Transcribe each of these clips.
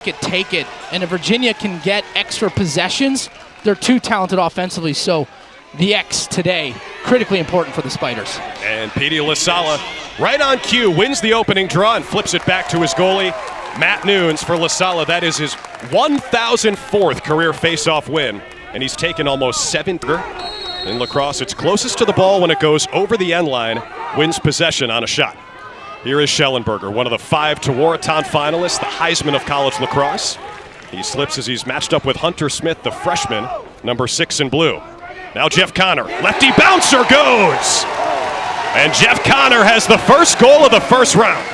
take it, and if Virginia can get extra possessions, they're too talented offensively, so the X today, critically important for the Spiders. And Petey LaSala, right on cue, wins the opening draw and flips it back to his goalie, Matt Nunes, for LaSala. That is his 1,004th career face-off win, and he's taken almost 7. In lacrosse, it's closest to the ball when it goes over the end line, wins possession on a shot. Here is Schellenberger, one of the 5 Tewaaraton finalists, the Heisman of college lacrosse. He slips as he's matched up with Hunter Smith, the freshman, number 6 in blue. Now Jeff Connor, lefty bouncer goes! And Jeff Connor has the first goal of the first round.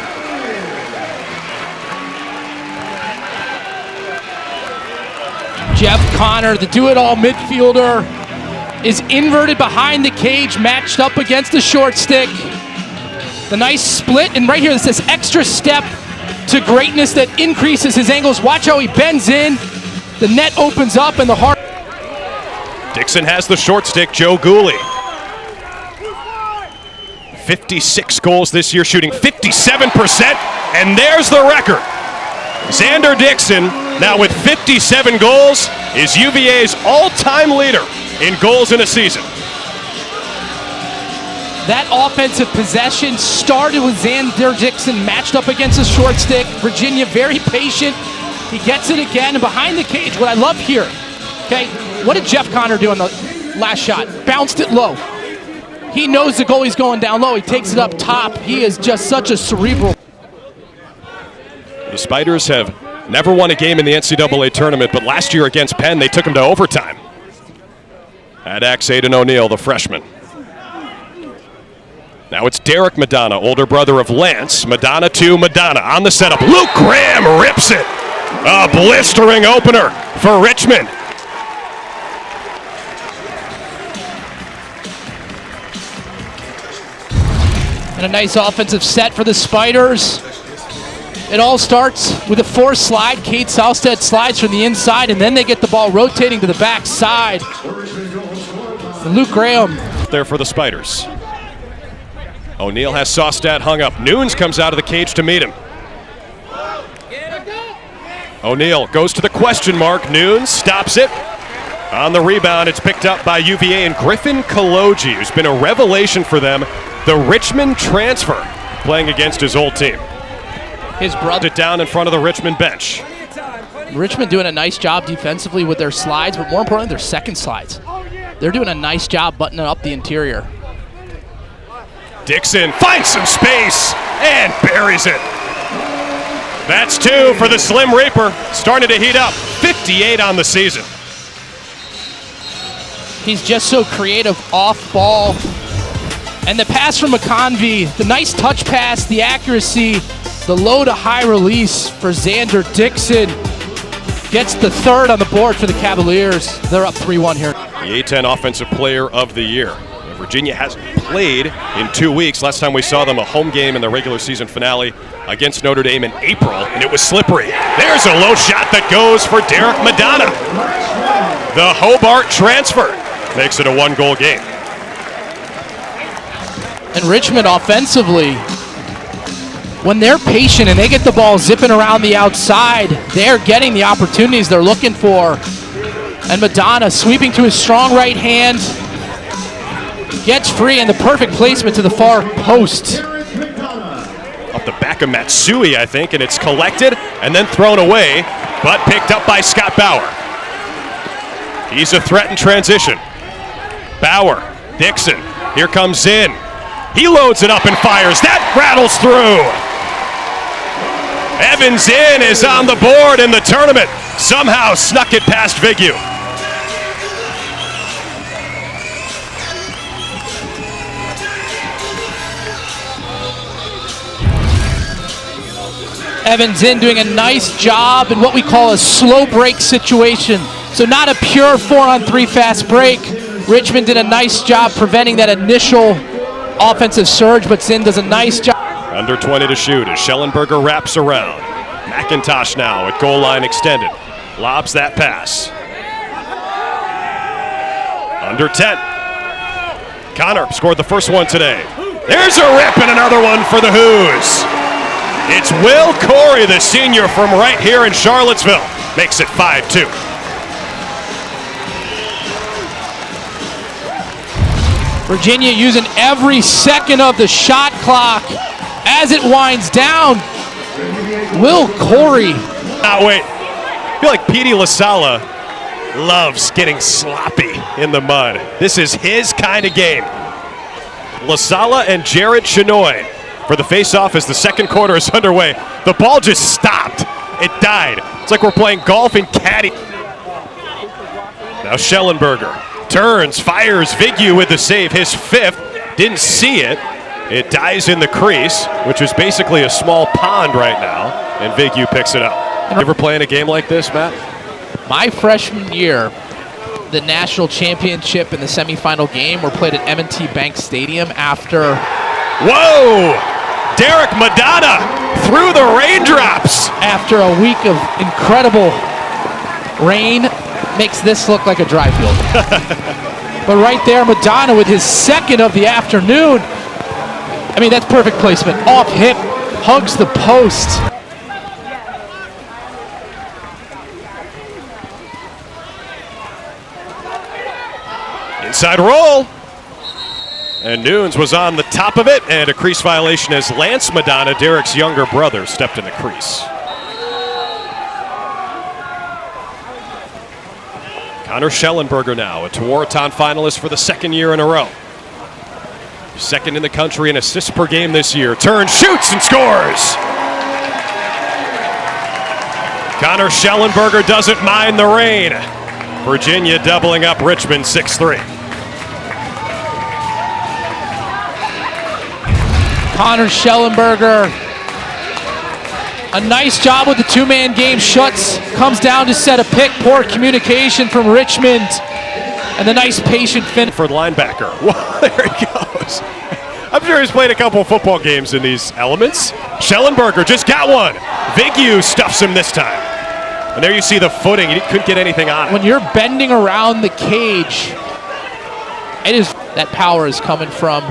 Jeff Connor, the do-it-all midfielder, is inverted behind the cage, matched up against the short stick. The nice split, and right here, this extra step to greatness that increases his angles. Watch how he bends in. The net opens up, and the heart. Dixon has the short stick, Joe Gooley. 56 goals this year, shooting 57%, and there's the record. Xander Dixon, now with 57 goals, is UVA's all-time leader in goals in a season. That offensive possession started with Xander Dixon matched up against a short stick. Virginia very patient. He gets it again, and behind the cage, what I love here, okay, what did Jeff Connor do on the last shot? Bounced it low. He knows the goalie's going down low. He takes it up top. He is just such a cerebral. The Spiders have never won a game in the NCAA tournament, but last year against Penn, they took them to overtime. At Axe, Aiden O'Neill, the freshman. Now it's Derek Madonna, older brother of Lance. Madonna to Madonna on the setup. Luke Graham rips it. A blistering opener for Richmond. And a nice offensive set for the Spiders. It all starts with a forced slide. Kate Southstead slides from the inside, and then they get the ball rotating to the back side. And Luke Graham. There for the Spiders. O'Neill has Sawstad hung up. Nunes comes out of the cage to meet him. O'Neill goes to the question mark. Nunes stops it. On the rebound, it's picked up by UVA and Griffin Kaloji, who's been a revelation for them. The Richmond transfer, playing against his old team. His brother. It down in front of the Richmond bench. Richmond doing a nice job defensively with their slides, but more importantly, their second slides. They're doing a nice job buttoning up the interior. Dixon finds some space and buries it. That's 2 for the Slim Reaper. Starting to heat up. 58 on the season. He's just so creative off ball. And the pass from McConvey, the nice touch pass, the accuracy, the low to high release for Xander Dixon. Gets the 3rd on the board for the Cavaliers. They're up 3-1 here. The A-10 Offensive Player of the Year. Virginia hasn't played in 2 weeks. Last time we saw them, a home game in the regular season finale against Notre Dame in April, and it was slippery. There's a low shot that goes for Derek Madonna. The Hobart transfer makes it a 1-goal game. And Richmond offensively, when they're patient and they get the ball zipping around the outside, they're getting the opportunities they're looking for. And Madonna sweeping to his strong right hand, gets free, and the perfect placement to the far post. Up the back of Matsui, I think, and it's collected and then thrown away, but picked up by Scott Bauer. He's a threat in transition. Bauer, Dixon, here comes Zinn. He loads it up and fires. That rattles through. Evan Zinn is on the board in the tournament. Somehow snuck it past Vigu. Evan Zinn doing a nice job in what we call a slow break situation. So not a pure 4-on-3 fast break. Richmond did a nice job preventing that initial offensive surge, but Zinn does a nice job. Under 20 to shoot as Schellenberger wraps around. McIntosh now at goal line extended. Lobs that pass. Under 10. Connor scored the first one today. There's a rip and another one for the Hoos. It's Will Corey, the senior from right here in Charlottesville. Makes it 5-2. Virginia using every second of the shot clock as it winds down. Will Corey. Wait. I feel like Petey LaSala loves getting sloppy in the mud. This is his kind of game. LaSala and Jared Chenoy for the face-off as the second quarter is underway. The ball just stopped. It died. It's like we're playing golf in caddy. Now Schellenberger turns, fires. Vigu with the save, his fifth. Didn't see it. It dies in the crease, which is basically a small pond right now, and Vigu picks it up. You ever play in a game like this, Matt? My freshman year, the national championship and the semifinal game were played at M&T Bank Stadium after... Whoa! Derek Madonna through the raindrops! After a week of incredible rain, makes this look like a dry field. But right there, Madonna with his second of the afternoon. I mean, that's perfect placement. Off hip, hugs the post. Inside roll. And Nunes was on the top of it, and a crease violation as Lance Madonna, Derek's younger brother, stepped in the crease. Connor Schellenberger now, a Tewaaraton finalist for the second year in a row. Second in the country in assists per game this year. Turns, shoots, and scores! Connor Schellenberger doesn't mind the rain. Virginia doubling up Richmond 6-3. Connor Schellenberger, a nice job with the two-man game. Schutz comes down to set a pick. Poor communication from Richmond. And the nice patient finish. For the linebacker. Well, there he goes. I'm sure he's played a couple of football games in these elements. Schellenberger just got one. Vigu stuffs him this time. And there you see the footing. He couldn't get anything on it. When you're bending around the cage, that power is coming from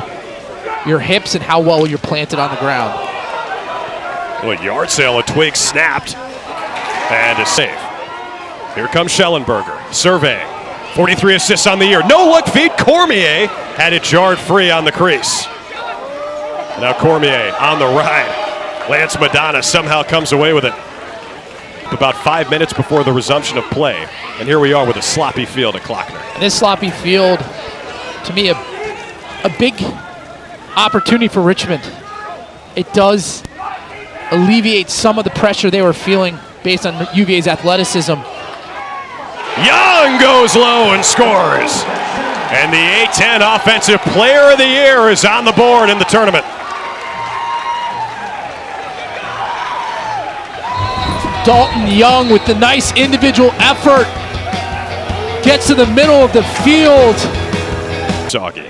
your hips and how well you're planted on the ground. Well, a yard sale, a twig snapped, and a save. Here comes Schellenberger, surveying. 43 assists on the year. No look feed. Cormier had it jarred free on the crease. Now Cormier on the ride. Lance Madonna somehow comes away with it. About 5 minutes before the resumption of play. And here we are with a sloppy field at Klockner. And this sloppy field, to me, a big opportunity for Richmond. It does alleviate some of the pressure they were feeling based on UVA's athleticism. Young goes low and scores. And the A-10 Offensive Player of the Year is on the board in the tournament. Dalton Young with the nice individual effort. Gets to the middle of the field. Soggy.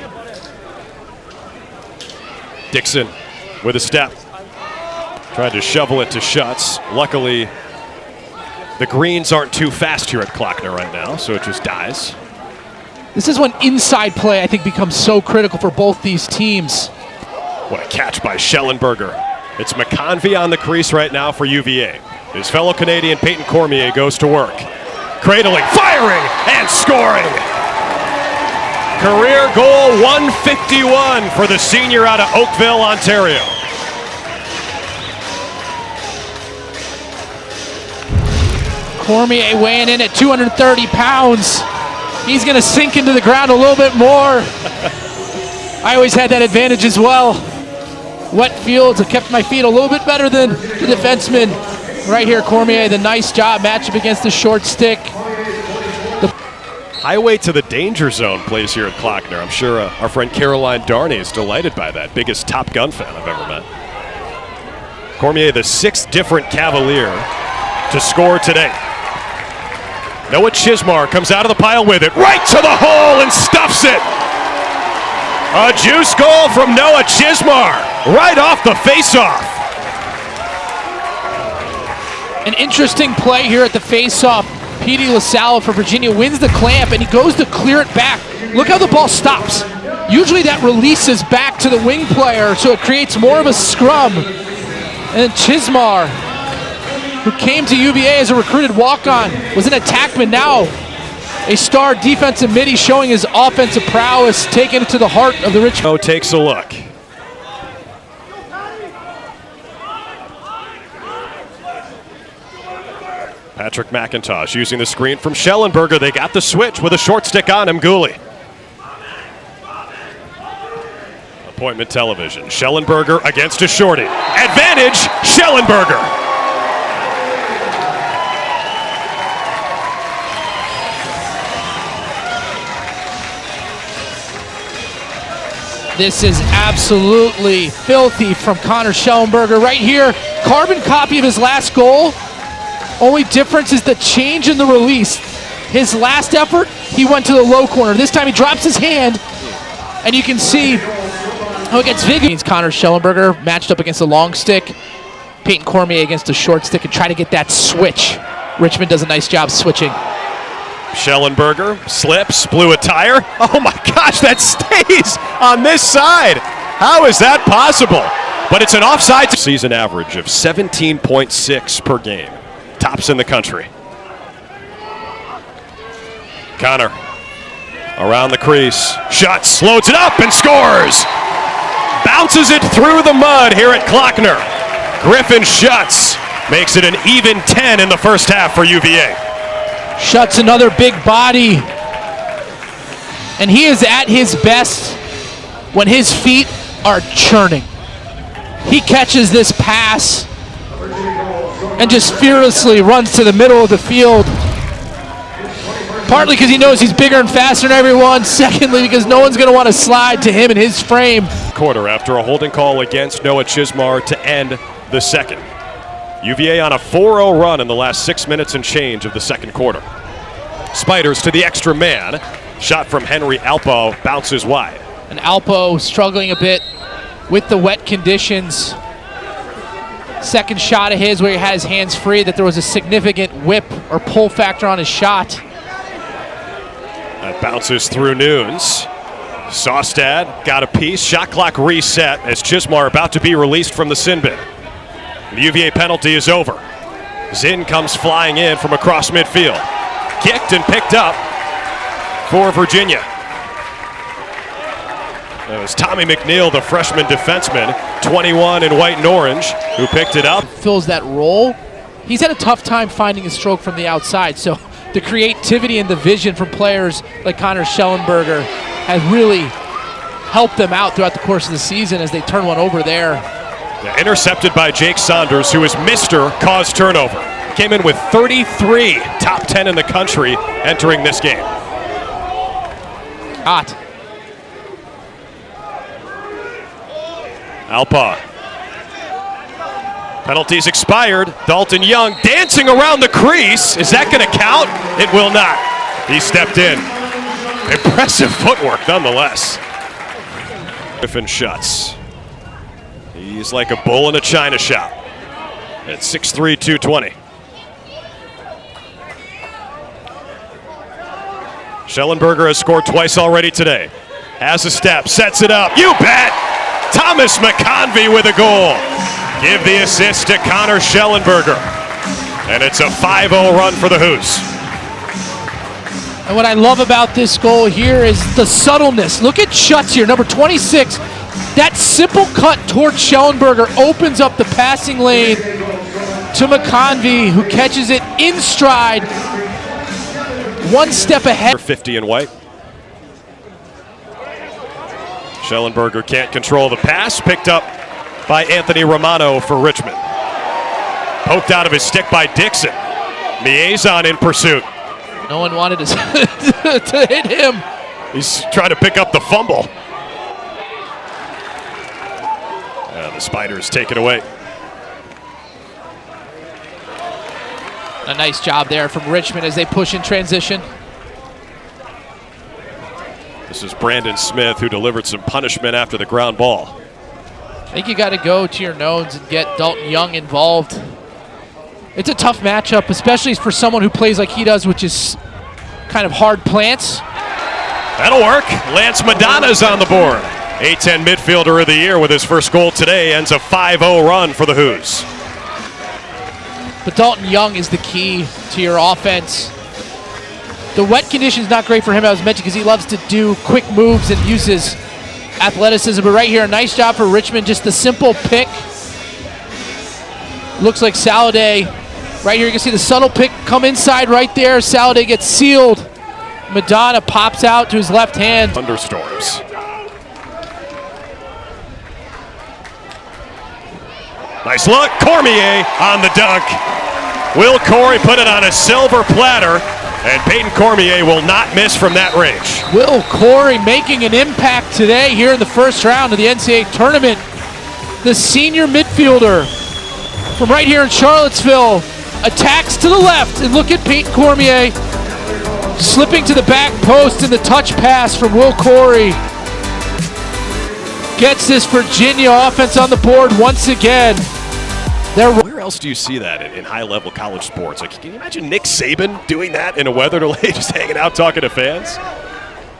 Dixon with a step. Tried to shovel it to Schutz. Luckily, the greens aren't too fast here at Klockner right now, so it just dies. This is when inside play, I think, becomes so critical for both these teams. What a catch by Schellenberger. It's McConvey on the crease right now for UVA. His fellow Canadian Peyton Cormier goes to work. Cradling, firing, and scoring. Career goal 151 for the senior out of Oakville, Ontario. Cormier weighing in at 230 pounds. He's going to sink into the ground a little bit more. I always had that advantage as well. Wet fields have kept my feet a little bit better than the defenseman. Right here, Cormier, the nice job, matchup against the short stick. Highway to the danger zone plays here at Klockner. I'm sure our friend Caroline Darney is delighted by that. Biggest Top Gun fan I've ever met. Cormier, the sixth different Cavalier to score today. Noah Chismar comes out of the pile with it, right to the hole and stuffs it. A juice goal from Noah Chismar, right off the faceoff. An interesting play here at the faceoff. Petey LaSala for Virginia wins the clamp and he goes to clear it back. Look how the ball stops. Usually that releases back to the wing player, so it creates more of a scrum. And Chismar, who came to UVA as a recruited walk-on, was an attackman, now a star defensive mid. He's showing his offensive prowess, taking it to the heart of the Richmond. Takes a look. Patrick McIntosh using the screen from Schellenberger. They got the switch with a short stick on him, Gooley. Appointment television. Schellenberger against a shorty. Advantage, Schellenberger. This is absolutely filthy from Connor Schellenberger right here. Carbon copy of his last goal. Only difference is the change in the release. His last effort, he went to the low corner. This time he drops his hand, and you can see how it gets Viggy. Connor Schellenberger matched up against the long stick. Peyton Cormier against the short stick and try to get that switch. Richmond does a nice job switching. Schellenberger slips, blew a tire. Oh my gosh, that stays on this side. How is that possible? But it's an offside. Season average of 17.6 per game. Tops in the country. Connor around the crease. Shuts, loads it up and scores. Bounces it through the mud here at Klockner. Griffin Shuts makes it an even 10 in the first half for UVA. Shuts another big body. And he is at his best when his feet are churning. He catches this pass and just fearlessly runs to the middle of the field. Partly because he knows he's bigger and faster than everyone. Secondly, because no one's going to want to slide to him in his frame. Quarter after a holding call against Noah Chismar to end the second. UVA on a 4-0 run in the last 6 minutes and change of the second quarter. Spiders to the extra man. Shot from Henry Alpo bounces wide. And Alpo struggling a bit with the wet conditions. Second shot of his where he had his hands free, that there was a significant whip or pull factor on his shot. That bounces through Nunes. Saustad got a piece. Shot clock reset as Chismar about to be released from the sin bin. The UVA penalty is over. Zinn comes flying in from across midfield. Kicked and picked up for Virginia. It was Tommy McNeil, the freshman defenseman, 21 in white and orange, who picked it up. Fills that role. He's had a tough time finding a stroke from the outside, so the creativity and the vision from players like Connor Schellenberger has really helped them out throughout the course of the season as they turn one over there. Yeah, intercepted by Jake Saunders, who is Mr. Cause Turnover. Came in with 33, top 10 in the country entering this game. Hot. Alpa. Penalties expired. Dalton Young dancing around the crease. Is that going to count? It will not. He stepped in. Impressive footwork nonetheless. Griffin Shuts. He's like a bull in a china shop at 6'3", 220. Schellenberger has scored twice already today. Has a step, sets it up. You bet! Thomas McConvey with a goal. Give the assist to Connor Schellenberger. And it's a 5-0 run for the Hoos. And what I love about this goal here is the subtleness. Look at Shuts here, number 26. That simple cut towards Schellenberger opens up the passing lane to McConvey, who catches it in stride. One step ahead. 50 in white. Schellenberger can't control the pass. Picked up by Anthony Romano for Richmond. Poked out of his stick by Dixon. Liaison in pursuit. No one wanted to, to hit him. He's trying to pick up the fumble. The Spiders take it away. A nice job there from Richmond as they push in transition. This is Brandon Smith, who delivered some punishment after the ground ball. I think you got to go to your nose and get Dalton Young involved. It's a tough matchup, especially for someone who plays like he does, which is kind of hard plants. That'll work. Lance Madonna's on the board. A-10 midfielder of the year with his first goal today. Ends a 5-0 run for the Who's. But Dalton Young is the key to your offense. The wet conditions not great for him, I was mentioned, because he loves to do quick moves and uses athleticism. But right here, a nice job for Richmond. Just the simple pick. Looks like Saladay. Right here, you can see the subtle pick come inside right there. Saladay gets sealed. Madonna pops out to his left hand. Thunderstorms. Nice look. Cormier on the dunk. Will Corey put it on a silver platter, and Peyton Cormier will not miss from that range. Will Corey making an impact today here in the first round of the NCAA tournament. The senior midfielder from right here in Charlottesville attacks to the left, and look at Peyton Cormier slipping to the back post, and the touch pass from Will Corey gets this Virginia offense on the board once again. Where else do you see that in high-level college sports? Like, can you imagine Nick Saban doing that in a weather delay, just hanging out talking to fans?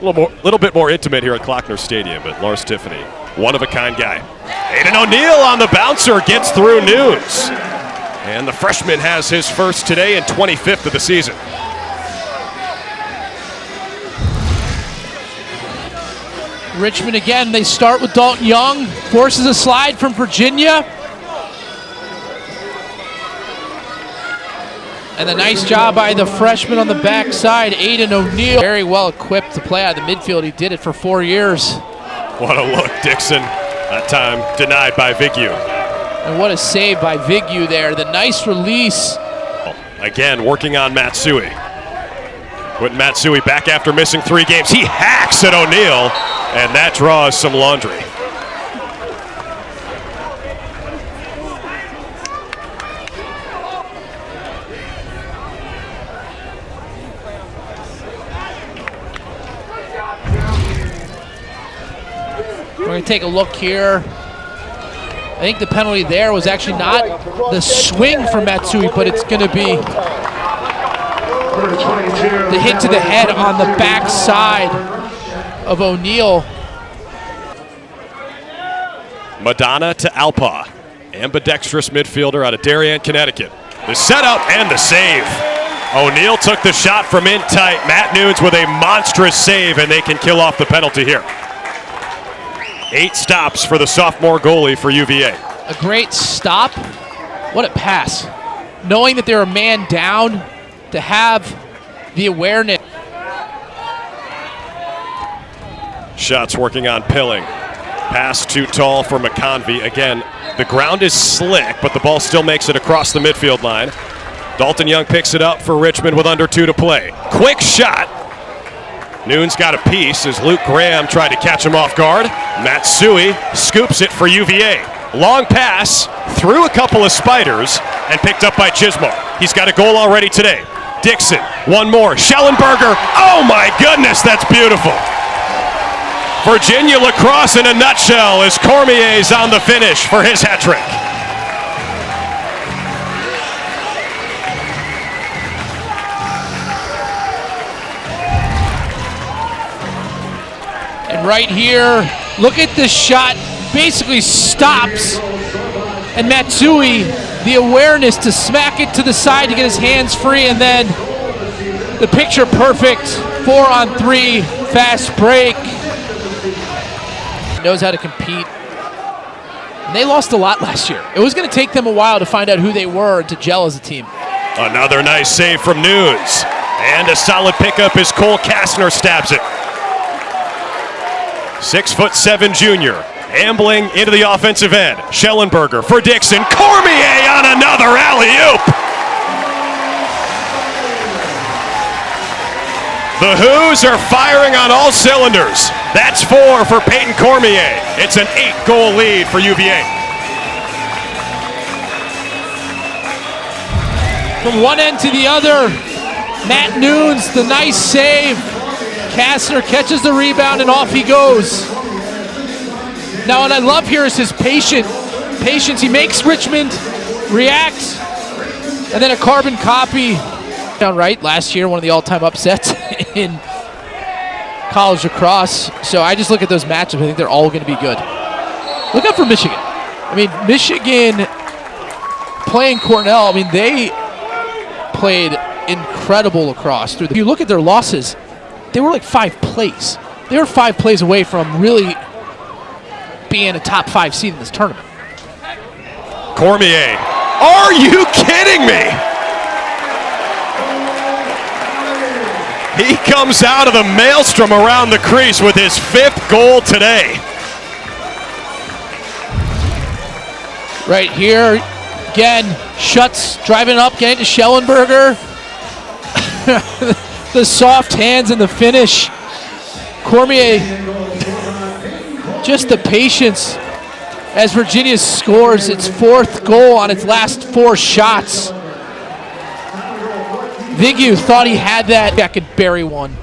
A little bit more intimate here at Klockner Stadium, but Lars Tiffany, one-of-a-kind guy. Aiden O'Neill on the bouncer, gets through Nunes. And the freshman has his first today and 25th of the season. Richmond again, they start with Dalton Young, forces a slide from Virginia. And a nice job by the freshman on the backside, Aiden O'Neill. Very well equipped to play out of the midfield. He did it for 4 years. What a look, Dixon. That time denied by Vignew. And what a save by Vignew there. The nice release. Again, working on Matsui. Putting Matsui back after missing 3 games. He hacks at O'Neill, and that draws some laundry. We're going to take a look here. I think the penalty there was actually not the swing for Matsui, but it's going to be the hit to the head on the backside of O'Neill. Madonna to Alpa. Ambidextrous midfielder out of Darien, Connecticut. The setup and the save. O'Neill took the shot from in tight. Matt Nunes with a monstrous save, and they can kill off the penalty here. 8 stops for the sophomore goalie for UVA. A great stop. What a pass. Knowing that they're a man down, to have the awareness. Shots working on Pilling. Pass too tall for McConvey. Again, the ground is slick, but the ball still makes it across the midfield line. Dalton Young picks it up for Richmond with under 2 to play. Quick shot. Nunes got a piece as Luke Graham tried to catch him off guard. Matsui scoops it for UVA. Long pass through a couple of spiders and picked up by Chismar. He's got a goal already today. Dixon, one more. Schellenberger. Oh my goodness, that's beautiful. Virginia Lacrosse in a nutshell as Cormier's on the finish for his hat trick. And right here, look at this shot. Basically stops. And Matsui, the awareness to smack it to the side to get his hands free, and then the picture perfect 4-on-3 fast break. Knows how to compete. And they lost a lot last year. It was going to take them a while to find out who they were and to gel as a team. Another nice save from Nunes. And a solid pickup as Cole Kastner stabs it. 6'7" junior, ambling into the offensive end. Schellenberger for Dixon. Cormier on another alley-oop. The Who's are firing on all cylinders. That's 4 for Peyton Cormier. It's an 8-goal lead for UVA. From one end to the other, Matt Nunes, the nice save. Kastner catches the rebound and off he goes. Now what I love here is his patience. He makes Richmond react, and then a carbon copy. Down right, last year, one of the all-time upsets in college lacrosse, so I just look at those matchups. I think they're all going to be good. Look out for Michigan. I mean, Michigan playing Cornell, I mean, they played incredible lacrosse. If you look at their losses, they were like 5 plays. They were 5 plays away from really being a top 5 seed in this tournament. Cormier. Are you kidding me? He comes out of the maelstrom around the crease with his 5th goal today. Right here, again, Schutz driving up, getting to Schellenberger. The soft hands and the finish. Cormier, just the patience as Virginia scores its 4th goal on its last 4 shots. Vigu thought he had that. I could bury one.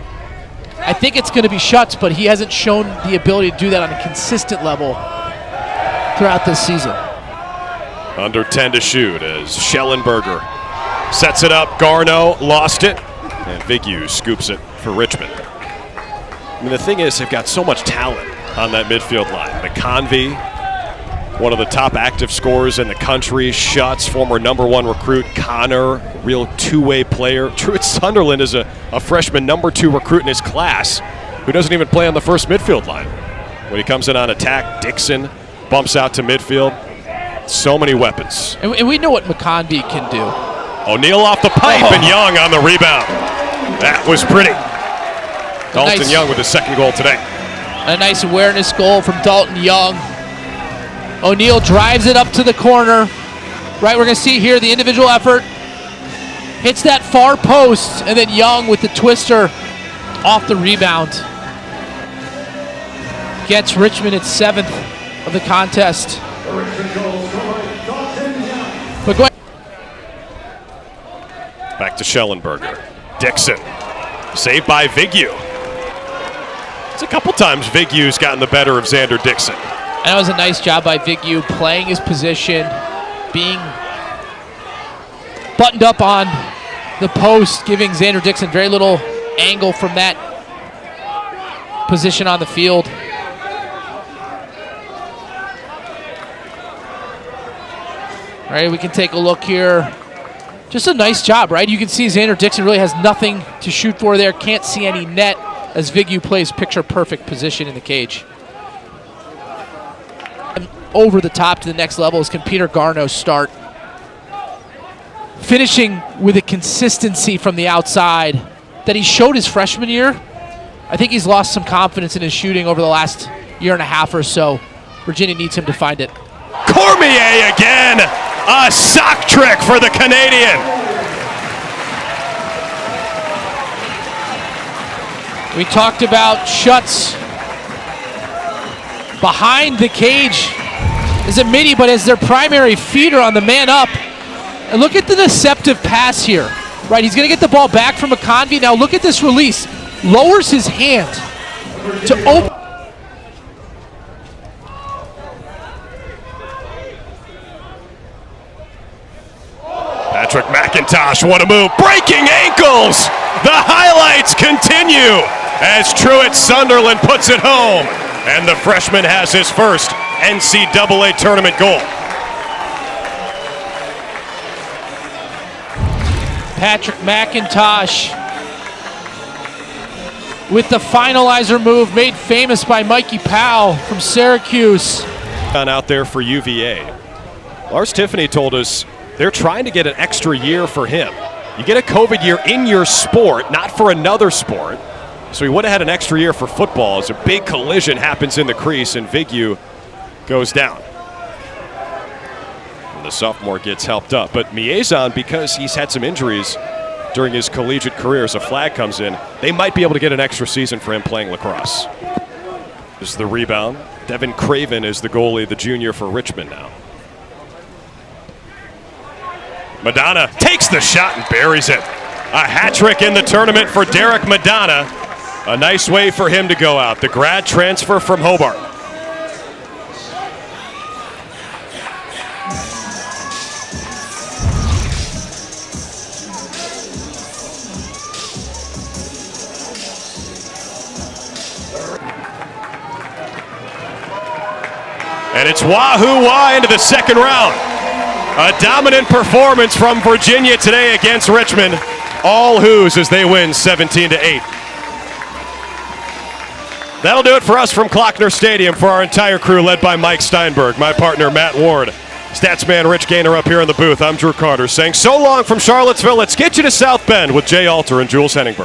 I think it's going to be Schutz, but he hasn't shown the ability to do that on a consistent level throughout this season. Under 10 to shoot as Schellenberger sets it up. Garneau lost it, and Vigu scoops it for Richmond. I mean, the thing is, they've got so much talent on that midfield line. McConvey, one of the top active scorers in the country. Schutz, former #1 recruit. Connor, real two-way player. Truett Sunderland is a freshman #2 recruit in his class who doesn't even play on the first midfield line. When he comes in on attack, Dixon bumps out to midfield. So many weapons. And we know what McConvey can do. O'Neal off the pipe and Young on the rebound. That was pretty. Dalton Young with his 2nd goal today. A nice awareness goal from Dalton Young. O'Neal drives it up to the corner. Right, we're going to see here the individual effort. Hits that far post, and then Young with the twister off the rebound. Gets Richmond its 7th of the contest. But go ahead. Back to Schellenberger. Dixon. Saved by Vigu. It's a couple times Vigu's gotten the better of Xander Dixon. And that was a nice job by Vigu, playing his position, being buttoned up on the post, giving Xander Dixon very little angle from that position on the field. All right, we can take a look here. Just a nice job, right? You can see Xander Dixon really has nothing to shoot for there. Can't see any net as Vigu plays picture-perfect position in the cage. And over the top to the next level is can Peter Garneau start. Finishing with a consistency from the outside that he showed his freshman year. I think he's lost some confidence in his shooting over the last year and a half or so. Virginia needs him to find it. Cormier again! A sock trick for the Canadian. We talked about Schutz behind the cage is a midi, but as their primary feeder on the man up. And look at the deceptive pass here. Right, he's going to get the ball back from McConvey. Now look at this release. Lowers his hand to open. Patrick McIntosh, what a move. Breaking ankles! The highlights continue as Truett Sunderland puts it home. And the freshman has his first NCAA tournament goal. Patrick McIntosh with the finalizer move made famous by Mikey Powell from Syracuse. Out there for UVA. Lars Tiffany told us they're trying to get an extra year for him. You get a COVID year in your sport, not for another sport. So he would have had an extra year for football as a big collision happens in the crease and Vigu goes down. And the sophomore gets helped up. But Miezon, because he's had some injuries during his collegiate career as a flag comes in, they might be able to get an extra season for him playing lacrosse. This is the rebound. Devin Craven is the goalie, the junior for Richmond now. Madonna takes the shot and buries it. A hat trick in the tournament for Derek Madonna. A nice way for him to go out. The grad transfer from Hobart. And it's wahoo-wah into the second round. A dominant performance from Virginia today against Richmond. All Hoos as they win 17-8. That'll do it for us from Klockner Stadium. For our entire crew led by Mike Steinberg, my partner Matt Ward, Statsman Rich Gaynor up here in the booth. I'm Drew Carter saying so long from Charlottesville. Let's get you to South Bend with Jay Alter and Jules Henningberg.